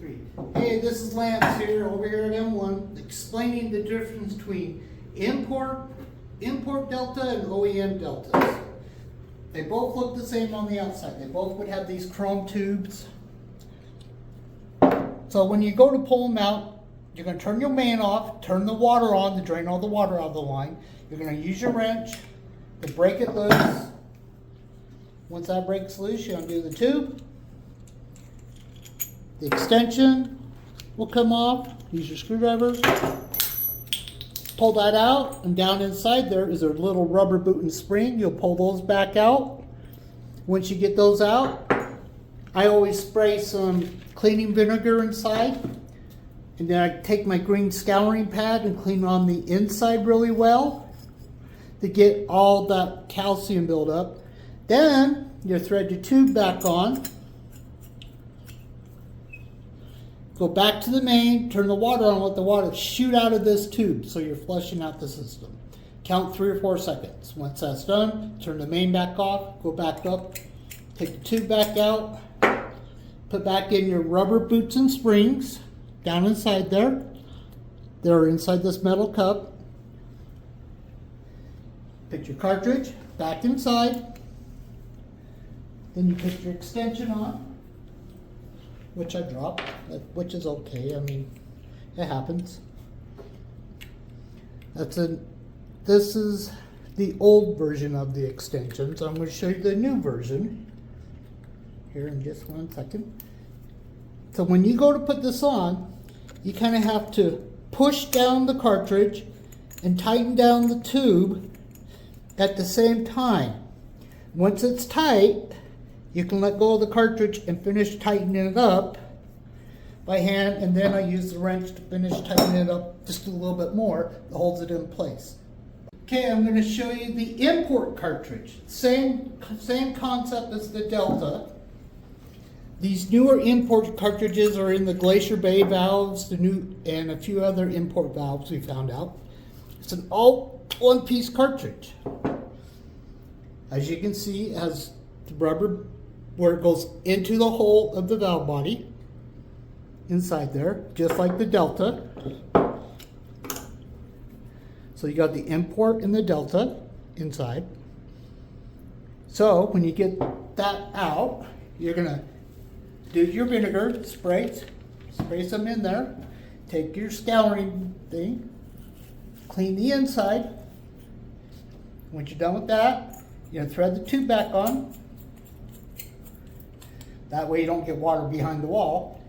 3. Hey, this is Lance here, over here at M1, explaining the difference between import delta and OEM deltas. They both look the same on the outside. They both would have these chrome tubes. So when you go to pull them out, you're going to turn your main off, turn the water on to drain all the water out of the line. You're going to use your wrench to break it loose. Once that breaks loose, you undo the tube. The extension will come off. Use your screwdriver. Pull that out, and down inside there is a little rubber boot and spring. You'll pull those back out. Once you get those out, I always spray some cleaning vinegar inside. And then I take my green scouring pad and clean on the inside really well to get all that calcium buildup. Then you thread your tube back on. Go back to the main, turn the water on, let the water shoot out of this tube so you're flushing out the system. Count 3 or 4 seconds. Once that's done, turn the main back off, go back up, take the tube back out, put back in your rubber boots and springs down inside there. They're inside this metal cup. Put your cartridge back inside. Then you put your extension on, which I dropped, which is okay. I mean, it happens. This is the old version of the extension, so I'm going to show you the new version here in just 1 second. So when you go to put this on, you kind of have to push down the cartridge and tighten down the tube at the same time. Once it's tight, you can let go of the cartridge and finish tightening it up by hand, and then I use the wrench to finish tightening it up just a little bit more that holds it in place. Okay, I'm going to show you the import cartridge. Same concept as the Delta. These newer import cartridges are in the Glcier Bay valves, and a few other import valves we found out. It's an all one-piece cartridge. As you can see, it has the rubber where it goes into the hole of the valve body inside there, just like the Delta. So you got the import and the Delta inside. So when you get that out, you're gonna do your vinegar, spray some in there, take your scouring thing, clean the inside. Once you're done with that, you're gonna thread the tube back on. That way you don't get water behind the wall.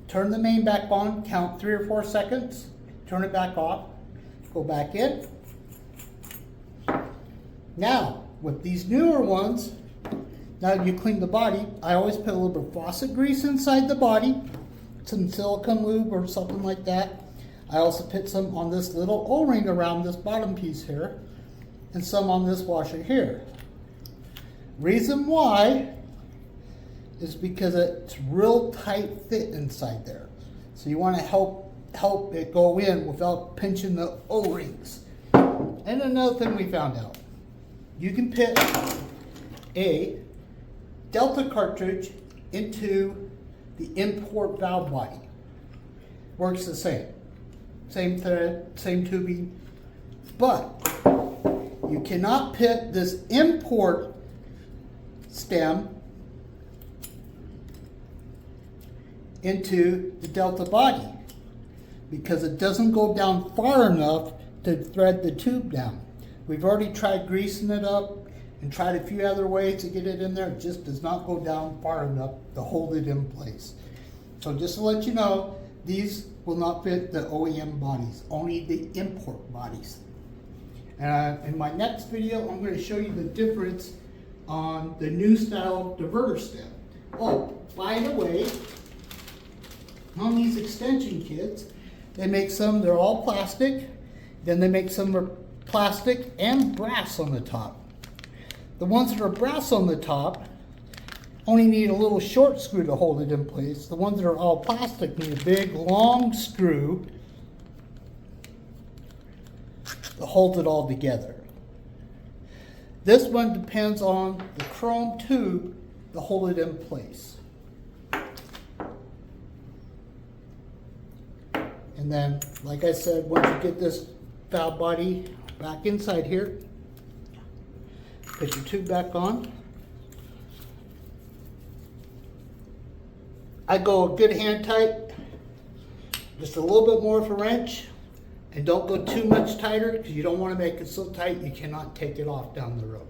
Turn the main back on, count 3 or 4 seconds, turn it back off, go back in. Now, with these newer ones, now you clean the body, I always put a little bit of faucet grease inside the body, some silicone lube or something like that. I also put some on this little O-ring around this bottom piece here, and some on this washer here. Reason why is because it's real tight fit inside there. So you want to help it go in without pinching the O-rings. And another thing we found out, you can put a Delta cartridge into the import valve body. Works the same. Same thread, same tubing, but you cannot put this import stem into the Delta body because it doesn't go down far enough to thread the tube down. We've already tried greasing it up and tried a few other ways to get it in there. It just does not go down far enough to hold it in place. So just to let you know, these will not fit the OEM bodies, only the import bodies. In my next video, I'm going to show you the difference on the new style diverter stem. Oh, by the way, on these extension kits, they make some, they're all plastic, then they make some are plastic and brass on the top. The ones that are brass on the top only need a little short screw to hold it in place. The ones that are all plastic need a big long screw that holds it all together. This one depends on the chrome tube to hold it in place. And then, like I said, once you get this valve body back inside here, put your tube back on. I go a good hand tight, just a little bit more of a wrench, and don't go too much tighter because you don't want to make it so tight you cannot take it off down the road.